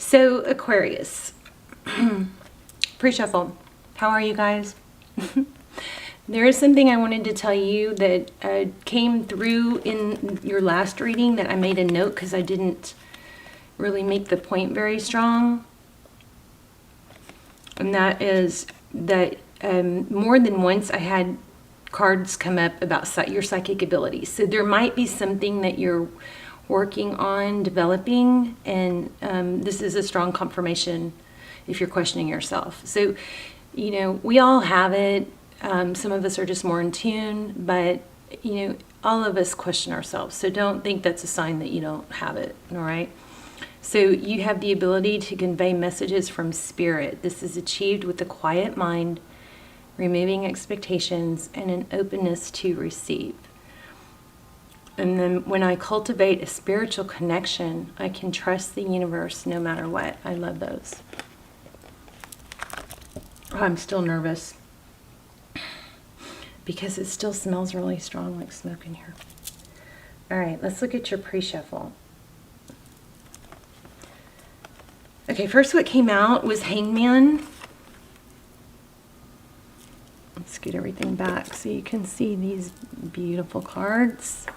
So Aquarius, pre-shuffle, how are you guys? There is something I wanted to tell you that came through in your last reading that I made a note because I didn't really make the point very strong. And that is that more than once I had cards come up about your psychic abilities. So there might be something that you're working on developing, and this is a strong confirmation if you're questioning yourself. So, you know, we all have it. Some of us are just more in tune, but, you know, all of us question ourselves. So don't think that's a sign that you don't have it, all right? So you have the ability to convey messages from spirit. This is achieved with a quiet mind, removing expectations, and an openness to receive. And then when I cultivate a spiritual connection, I can trust the universe no matter what. I love those. Oh, I'm still nervous because it still smells really strong like smoke in here. All right, let's look at your pre-shuffle. Okay, first what came out was Hangman. Let's scoot everything back so you can see these beautiful cards.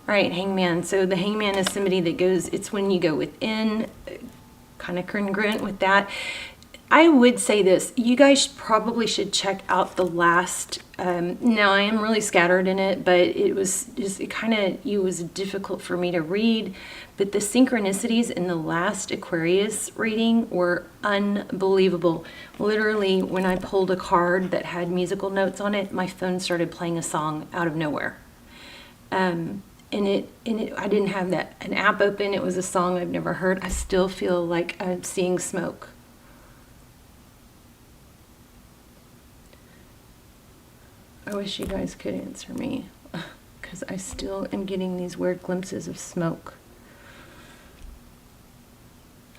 All right, Hangman. So the Hangman is somebody that goes, it's when you go within, kind of congruent with that. I would say this, you guys probably should check out the last, now I am really scattered in it, but it was just, it was difficult for me to read, but the synchronicities in the last Aquarius reading were unbelievable. Literally, when I pulled a card that had musical notes on it, my phone started playing a song out of nowhere. I didn't have an app open. It was a song I've never heard. I still feel like I'm seeing smoke. I wish you guys could answer me because I still am getting these weird glimpses of smoke.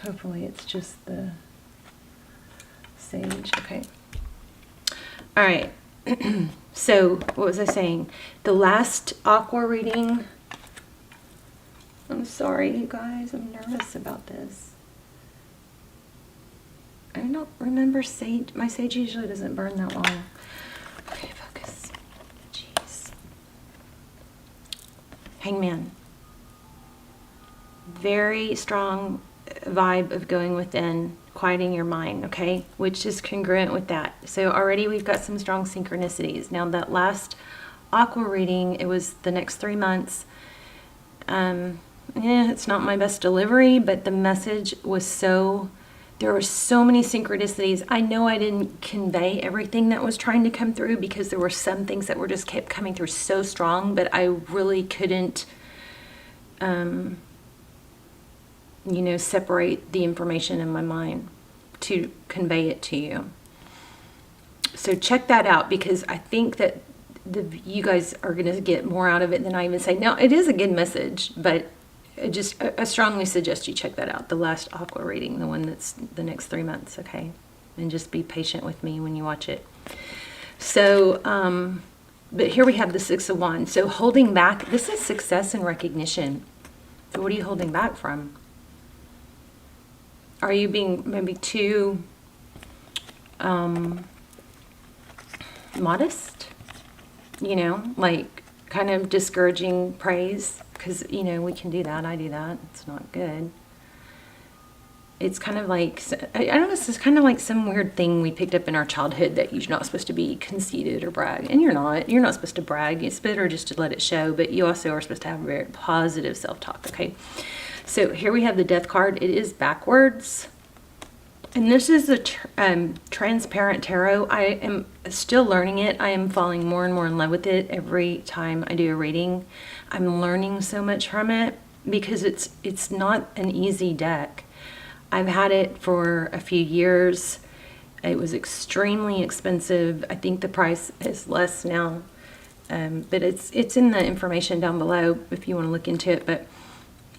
Hopefully it's just the sage. Okay. All right. So what was I saying? The last aqua reading. I'm sorry, you guys. I'm nervous about this. I don't remember sage. My sage usually doesn't burn that long. Okay, focus. Jeez. Hangman. Very strong vibe of going within, quieting your mind, okay? Which is congruent with that. So already we've got some strong synchronicities. Now that last aqua reading, it was the next 3 months. It's not my best delivery, but the message was there were so many synchronicities. I know I didn't convey everything that was trying to come through because there were some things that were just kept coming through so strong, but I really couldn't, separate the information in my mind to convey it to you. So check that out because I think that you guys are going to get more out of it than I even say. Now, it is a good message, but I strongly suggest you check that out. The last aqua reading, the one that's the next 3 months, okay? And just be patient with me when you watch it. So, but here we have the Six of Wands. So holding back, this is success and recognition. So what are you holding back from? Are you being maybe too modest? Like kind of discouraging praise? Because, we can do that. I do that. It's not good. It's kind of like, I don't know, it's kind of like some weird thing we picked up in our childhood that you're not supposed to be conceited or brag. And you're not. You're not supposed to brag. It's better just to let it show. But you also are supposed to have a very positive self-talk, okay? So here we have the Death card. It is backwards. And this is the transparent tarot. I am still learning it. I am falling more and more in love with it every time I do a reading. I'm learning so much from it because it's not an easy deck. I've had it for a few years. It was extremely expensive. I think the price is less now, but it's in the information down below if you want to look into it. But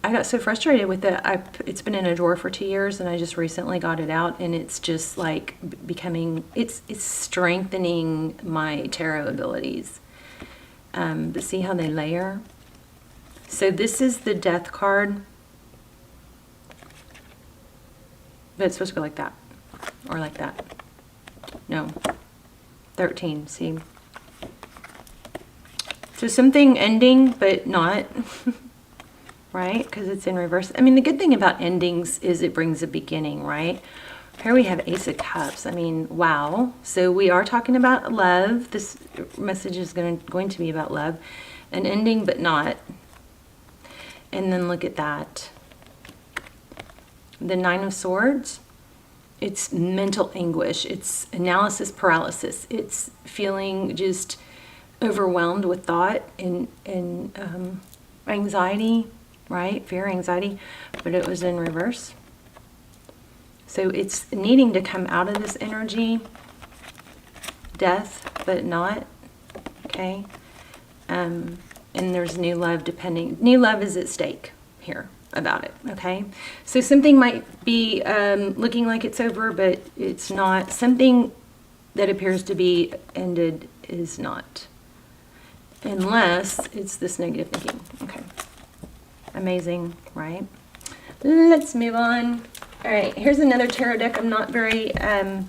I got so frustrated with it. It's been in a drawer for 2 years, and I just recently got it out, and it's just like becoming, it's strengthening my tarot abilities. But see how they layer? So this is the Death card. But it's supposed to go like that. Or like that. No. 13, see? So something ending, but not. Right? Because it's in reverse. I mean, the good thing about endings is it brings a beginning, right? Here we have Ace of Cups. I mean, wow. So we are talking about love. This message is going to be about love. An ending, but not. And then look at that. The Nine of Swords. It's mental anguish. It's analysis paralysis. It's feeling just overwhelmed with thought and anxiety, right? Fear, anxiety. But it was in reverse. So it's needing to come out of this energy. Death, but not. Okay. And there's new love new love is at stake here about it. Okay. So something might be looking like it's over, but it's not. Something that appears to be ended is not. Unless it's this negative thinking. Okay. Amazing, right? Let's move on. All right, here's another tarot deck. I'm not very, I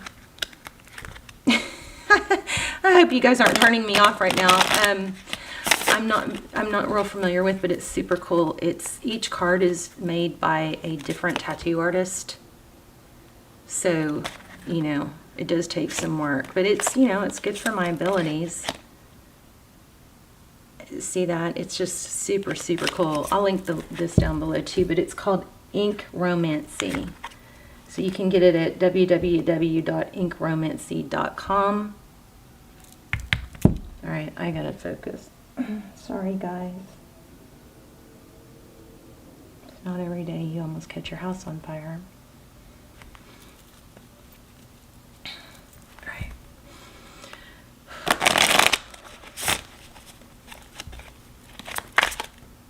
hope you guys aren't turning me off right now. I'm not real familiar with, but it's super cool. Each card is made by a different tattoo artist. So, you know, it does take some work, but it's, you know, it's good for my abilities. See that? It's just super, super cool. I'll link this down below too, but it's called Ink Romancy. So you can get it at www.inkromancy.com. All right, I gotta focus. Sorry, guys. It's not every day you almost catch your house on fire. All right.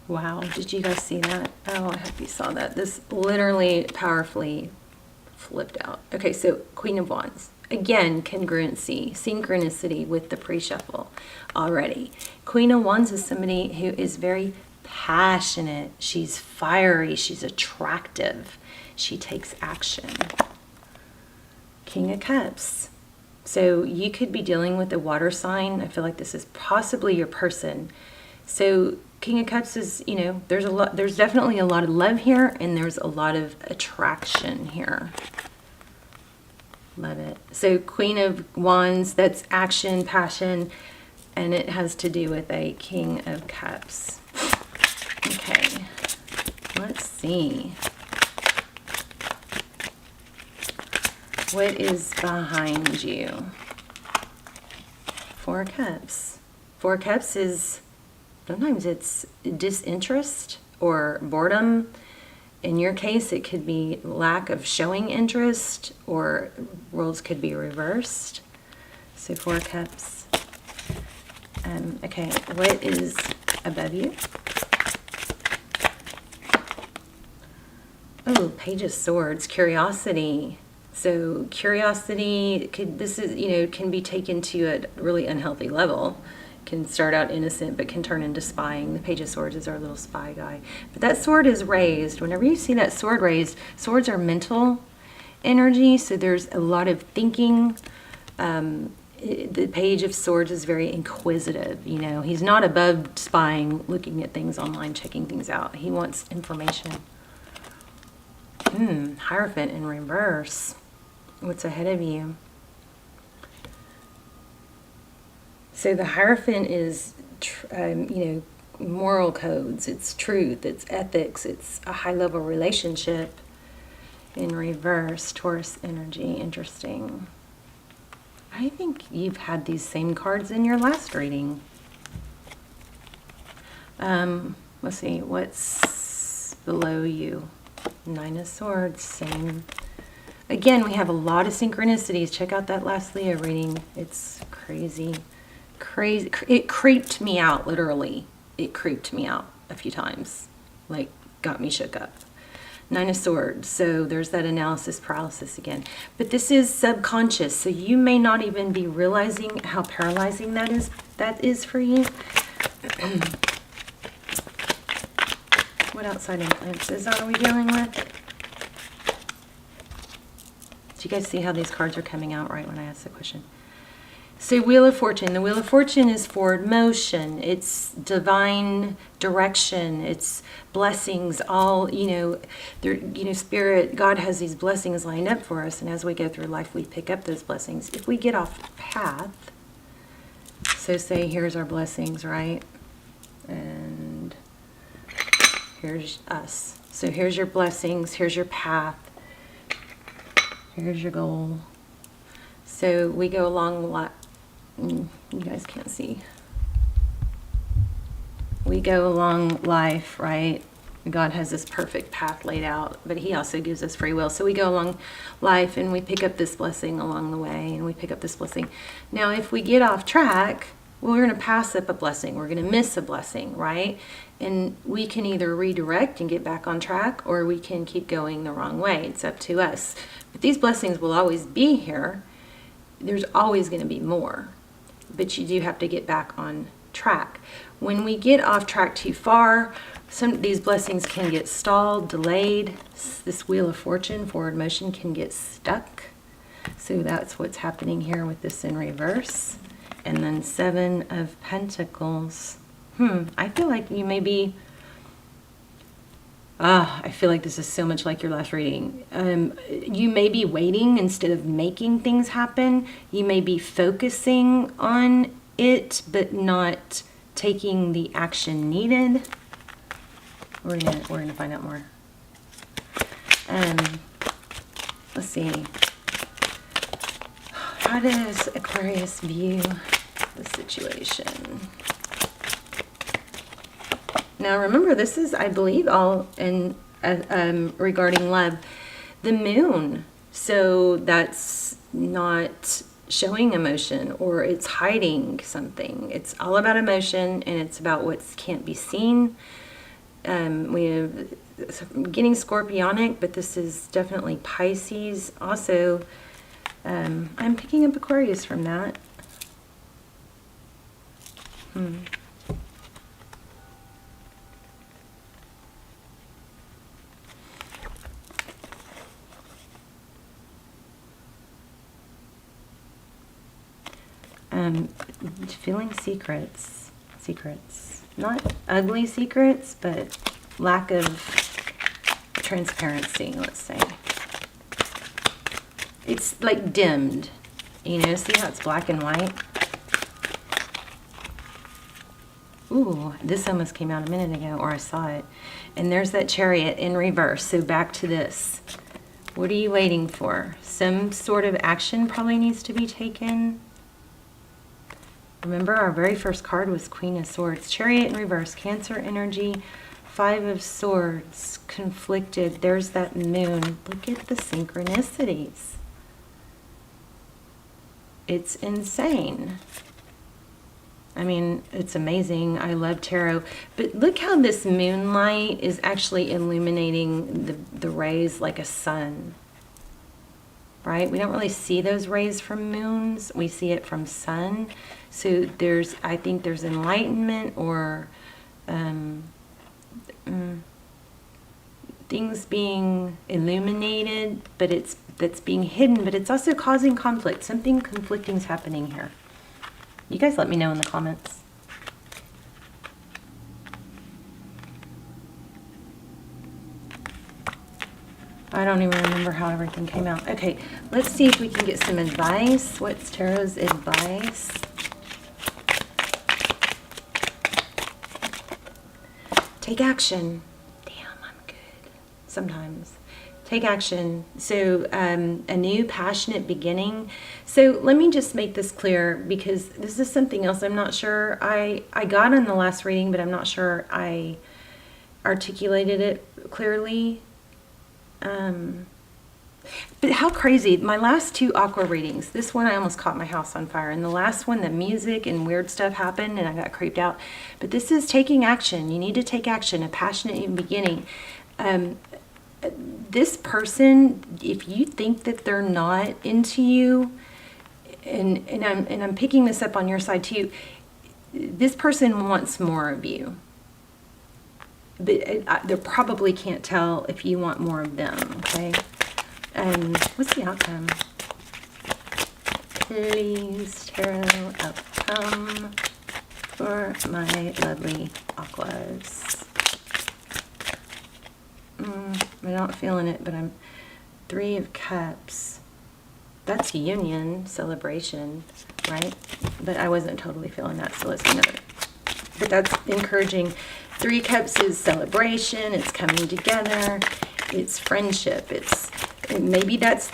Wow, did you guys see that? Oh, I hope you saw that. This literally powerfully flipped out. Okay, so Queen of Wands. Again, congruency, synchronicity with the pre-shuffle already. Queen of Wands is somebody who is very passionate. She's fiery. She's attractive. She takes action. King of Cups. So you could be dealing with a water sign. I feel like this is possibly your person. So King of Cups is, you know, there's definitely a lot of love here, and there's a lot of attraction here. Love it. So Queen of Wands, that's action, passion, and it has to do with a King of Cups. Okay, let's see. What is behind you? Four of Cups. Four of Cups is, sometimes it's disinterest or boredom. In your case, it could be lack of showing interest, or roles could be reversed. So Four of Cups. Okay, what is above you? Oh, Page of Swords, curiosity. So curiosity can be taken to a really unhealthy level. Can start out innocent, but can turn into spying. The Page of Swords is our little spy guy. But that sword is raised. Whenever you see that sword raised, swords are mental energy, so there's a lot of thinking. The Page of Swords is very inquisitive. You know, he's not above spying, looking at things online, checking things out. He wants information. Hierophant in reverse. What's ahead of you? So the Hierophant is, moral codes. It's truth. It's ethics. It's a high-level relationship. In reverse, Taurus energy. Interesting. I think you've had these same cards in your last reading. Let's see. What's below you? Nine of Swords. Same. Again, we have a lot of synchronicities. Check out that last Leo reading. It's crazy. Crazy. It creeped me out, literally. It creeped me out a few times. Like, got me shook up. Nine of Swords. So there's that analysis paralysis again. But this is subconscious, so you may not even be realizing how paralyzing that is for you. What outside influences are we dealing with? Do you guys see how these cards are coming out right when I ask the question? So Wheel of Fortune. The Wheel of Fortune is forward motion. It's divine direction. It's blessings. All, Spirit, God has these blessings lined up for us. And as we go through life, we pick up those blessings. If we get off path, so say here's our blessings, right? And here's us. So here's your blessings. Here's your path. Here's your goal. So we go along a lot. You guys can't see. We go along life, right? God has this perfect path laid out, but he also gives us free will. So we go along life and we pick up this blessing along the way, and we pick up this blessing. Now, if we get off track, well, we're going to pass up a blessing. We're going to miss a blessing, right? And we can either redirect and get back on track, or we can keep going the wrong way. It's up to us. But these blessings will always be here. There's always going to be more. But you do have to get back on track. When we get off track too far, some of these blessings can get stalled, delayed. This Wheel of Fortune, forward motion, can get stuck. So that's what's happening here with this in reverse. And then Seven of Pentacles. I feel like you may be... I feel like this is so much like your last reading. You may be waiting instead of making things happen. You may be focusing on it, but not taking the action needed. We're gonna find out more. Let's see. How does Aquarius view the situation? Now remember, this is, I believe, all in regarding love. The moon, so that's not showing emotion, or it's hiding something. It's all about emotion, and it's about what can't be seen. We have getting scorpionic, but this is definitely Pisces. Also, I'm picking up Aquarius from that. Feeling secrets. Not ugly secrets, but lack of transparency, let's say. It's like dimmed, see how it's black and white? Ooh, this almost came out a minute ago, or I saw it. And there's that Chariot in reverse, so back to this. What are you waiting for? Some sort of action probably needs to be taken. Remember, our very first card was Queen of Swords. Chariot in reverse, Cancer energy, Five of Swords, conflicted. There's that moon. Look at the synchronicities. It's insane. I mean, it's amazing. I love tarot. But look how this moonlight is actually illuminating the rays like a sun. Right? We don't really see those rays from moons. We see it from sun. So I think there's enlightenment, or things being illuminated, but that's being hidden, but it's also causing conflict. Something conflicting is happening here. You guys let me know in the comments. I don't even remember how everything came out. Okay, let's see if we can get some advice. What's Tarot's advice? Take action. Damn, I'm good. Sometimes. Take action. So a new passionate beginning. So let me just make this clear, because this is something else I'm not sure I got in the last reading, but I'm not sure I articulated it clearly. But how crazy, my last two aqua readings, this one I almost caught my house on fire, and the last one, the music and weird stuff happened and I got creeped out. But this is taking action. You need to take action, a passionate beginning. This person, if you think that they're not into you, and I'm picking this up on your side too, this person wants more of you. but they probably can't tell if you want more of them, okay? And what's the outcome? Please, tarot, outcome for my lovely Aquas. I'm not feeling it, but I'm 3 of Cups. That's union, celebration, right? But I wasn't totally feeling that, so let's know. But that's encouraging. 3 Cups is celebration. It's coming together. It's friendship. Maybe that's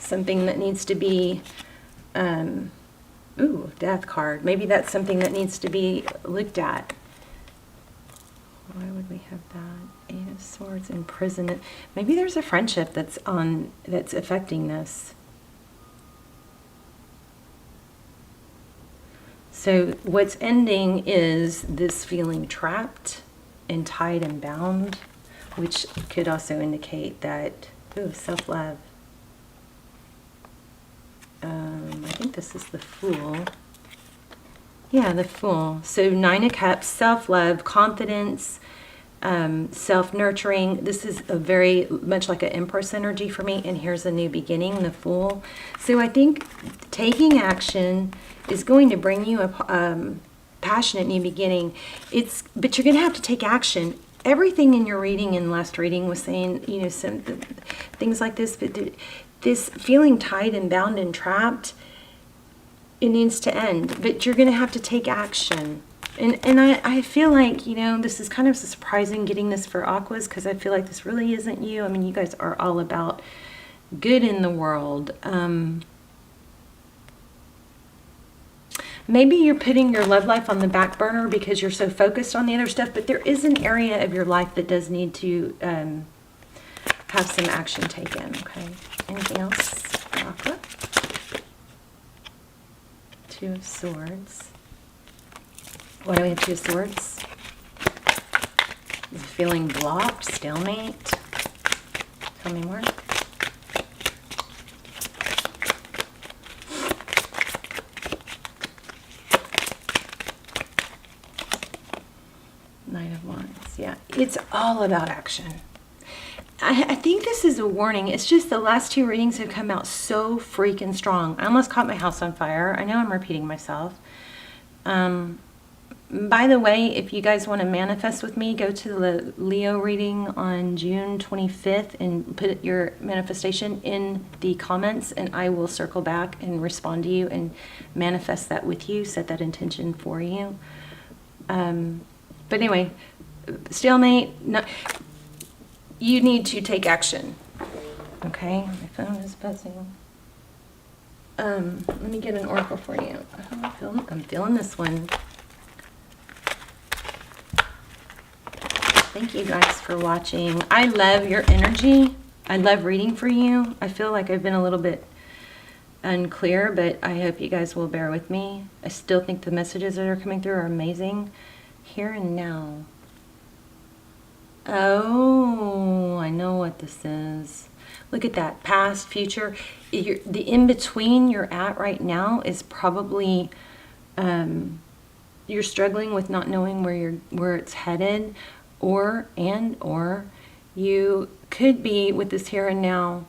something that needs to be. Ooh, Death card. Maybe that's something that needs to be looked at. Why would we have that? 8 of Swords, imprisonment. Maybe there's a friendship that's affecting this. So what's ending is this feeling trapped and tied and bound, which could also indicate that, ooh, self-love. I think this is the Fool. Yeah, the Fool. So 9 of Cups, self-love, confidence, self-nurturing. This is a very much like an Empress energy for me. And here's a new beginning, the Fool. So I think taking action is going to bring you a passionate new beginning. But you're going to have to take action. Everything in your reading and last reading was saying, you know, some things like this. But this feeling tied and bound and trapped, it needs to end. But you're going to have to take action. And I feel like, you know, this is kind of surprising getting this for Aquas, because I feel like this really isn't you. I mean, you guys are all about good in the world. Maybe you're putting your love life on the back burner because you're so focused on the other stuff, but there is an area of your life that does need to have some action taken, okay? Anything else for Aqua? 2 of Swords. Why do we have 2 of Swords? Is it feeling blocked, stalemate? Tell me more. Knight of Wands. Yeah, it's all about action. I think this is a warning. It's just the last 2 readings have come out so freaking strong. I almost caught my house on fire. I know I'm repeating myself. By the way, if you guys want to manifest with me, go to the Leo reading on June 25th and put your manifestation in the comments, and I will circle back and respond to you and manifest that with you, set that intention for you. But anyway, stalemate, you need to take action. Okay, my phone is buzzing. Let me get an oracle for you. I'm feeling this one. Thank you guys for watching. I love your energy. I love reading for you. I feel like I've been a little bit unclear, but I hope you guys will bear with me. I still think the messages that are coming through are amazing. Here and now. Oh, I know what this is. Look at that. Past, future. The in-between you're at right now is probably you're struggling with not knowing where it's headed, or you could be with this here and now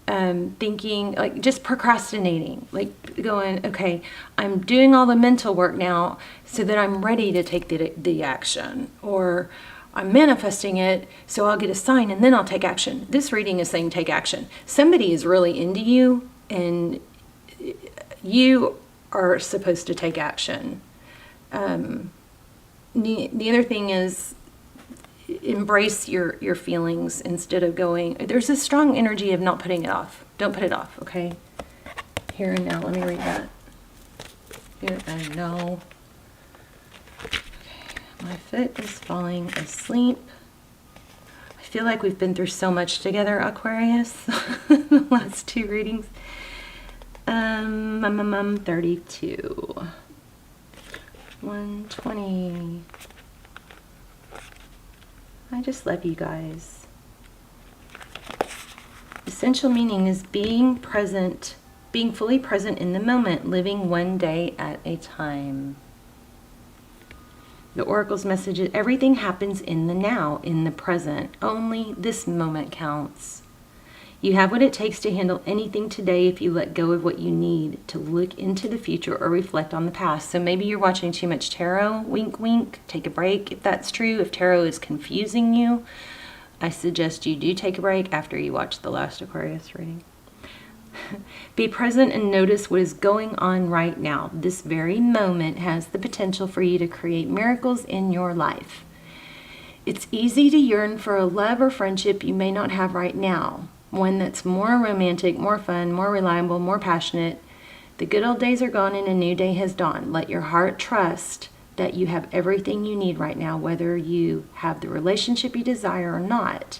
thinking, like, just procrastinating, like going, okay, I'm doing all the mental work now so that I'm ready to take the action, or I'm manifesting it so I'll get a sign and then I'll take action. This reading is saying take action. Somebody is really into you and you are supposed to take action. The other thing is embrace your feelings instead of going, there's a strong energy of not putting it off. Don't put it off, okay? Here and now, let me read that. Here and now. Okay, my foot is falling asleep. I feel like we've been through so much together, Aquarius. The last 2 readings. 32. 120. I just love you guys. Essential meaning is being present, being fully present in the moment, living one day at a time. The Oracle's message is everything happens in the now, in the present. Only this moment counts. You have what it takes to handle anything today if you let go of what you need to look into the future or reflect on the past. So maybe you're watching too much tarot. Wink, wink. Take a break if that's true. If tarot is confusing you, I suggest you do take a break after you watch the last Aquarius reading. Be present and notice what is going on right now. This very moment has the potential for you to create miracles in your life. It's easy to yearn for a love or friendship you may not have right now. One that's more romantic, more fun, more reliable, more passionate. The good old days are gone and a new day has dawned. Let your heart trust that you have everything you need right now, whether you have the relationship you desire or not.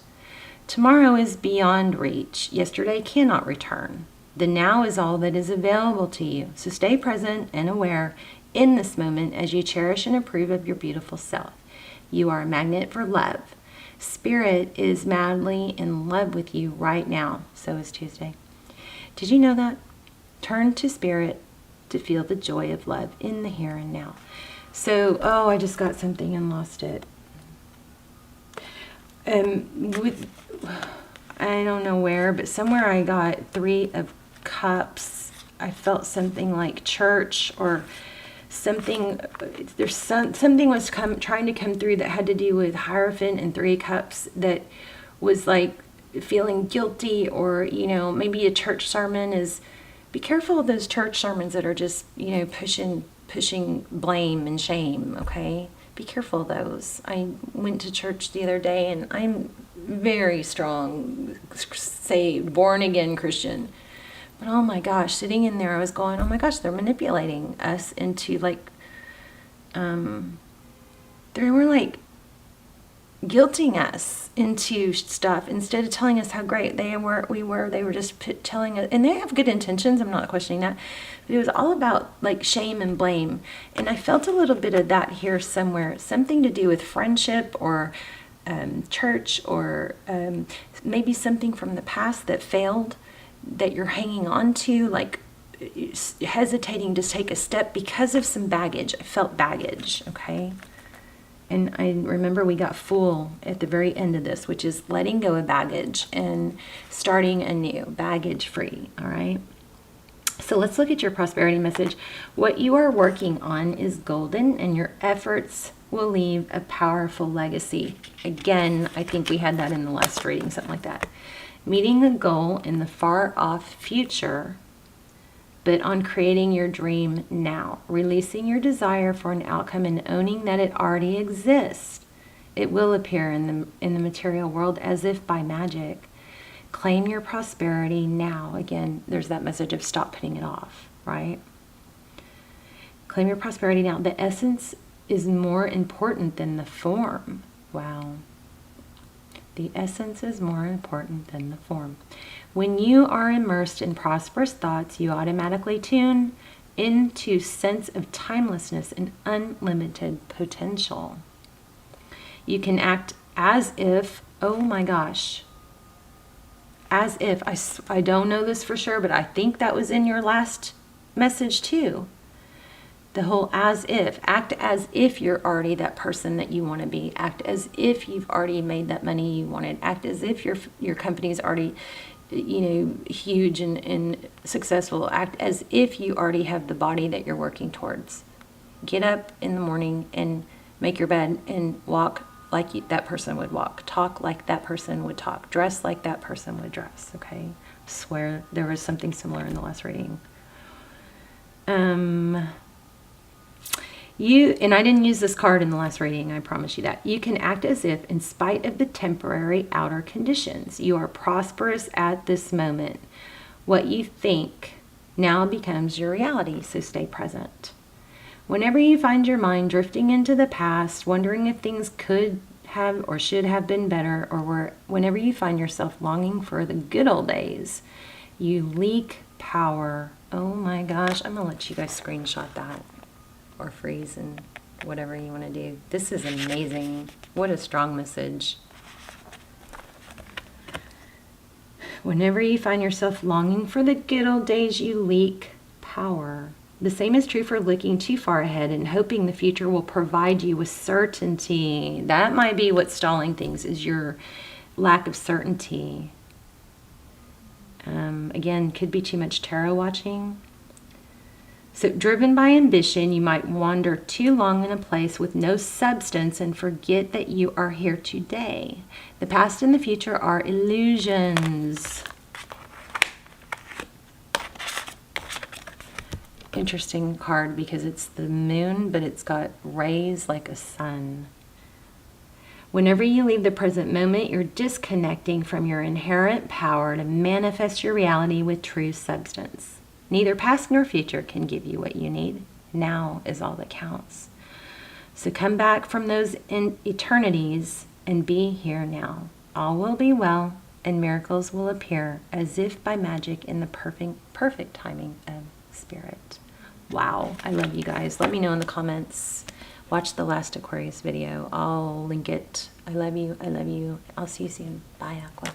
Tomorrow is beyond reach. Yesterday cannot return. The now is all that is available to you. So stay present and aware in this moment as you cherish and approve of your beautiful self. You are a magnet for love. Spirit is madly in love with you right now. So is Tuesday. Did you know that? Turn to Spirit to feel the joy of love in the here and now. So, I just got something and lost it. I don't know where, but somewhere I got 3 of Cups. I felt something like church or something. Something was trying to come through that had to do with Hierophant and 3 Cups, that was like feeling guilty, or maybe a church sermon is. Be careful of those church sermons that are just pushing blame and shame. Okay, be careful of those. I went to church the other day, and I'm very strong, saved, born again Christian. But oh my gosh, sitting in there, I was going, oh my gosh, they're manipulating us into they were like guilting us into stuff instead of telling us how great they were just telling us, and they have good intentions, I'm not questioning that, but it was all about like shame and blame. And I felt a little bit of that here somewhere, something to do with friendship or church, or maybe something from the past that failed, that you're hanging on to, like hesitating to take a step because of some baggage. I felt baggage, okay? And I remember we got Fool at the very end of this, which is letting go of baggage and starting anew, baggage free, all right? So let's look at your prosperity message. What you are working on is golden, and your efforts will leave a powerful legacy. Again, I think we had that in the last reading, something like that. Meeting a goal in the far-off future, but on creating your dream now, releasing your desire for an outcome and owning that it already exists. It will appear in the material world as if by magic. Claim your prosperity now. Again, there's that message of stop putting it off, right? Claim your prosperity now. The essence is more important than the form. Wow. The essence is more important than the form. When you are immersed in prosperous thoughts, you automatically tune into sense of timelessness and unlimited potential. You can act as if, oh my gosh, as if, I don't know this for sure, but I think that was in your last message too. The whole as if, act as if you're already that person that you want to be. Act as if you've already made that money you wanted. Act as if your company is already, huge and successful. Act as if you already have the body that you're working towards. Get up in the morning and make your bed and walk like that person would walk. Talk like that person would talk. Dress like that person would dress, okay? I swear there was something similar in the last reading. And I didn't use this card in the last reading, I promise you that. You can act as if, in spite of the temporary outer conditions, you are prosperous at this moment. What you think now becomes your reality, so stay present. Whenever you find your mind drifting into the past, wondering if things could have or should have been better, or whenever you find yourself longing for the good old days, you leak power. Oh my gosh, I'm going to let you guys screenshot that. Or freeze and whatever you want to do. This is amazing. What a strong message. Whenever you find yourself longing for the good old days, you leak power. The same is true for looking too far ahead and hoping the future will provide you with certainty. That might be what's stalling things, is your lack of certainty. Again, could be too much tarot watching. So, driven by ambition, you might wander too long in a place with no substance and forget that you are here today. The past and the future are illusions. Interesting card because it's the moon, but it's got rays like a sun. Whenever you leave the present moment, you're disconnecting from your inherent power to manifest your reality with true substance. Neither past nor future can give you what you need. Now is all that counts. So come back from those eternities and be here now. All will be well, and miracles will appear as if by magic in the perfect timing of Spirit. Wow, I love you guys. Let me know in the comments. Watch the last Aquarius video. I'll link it. I love you. I love you. I'll see you soon. Bye, Aqua.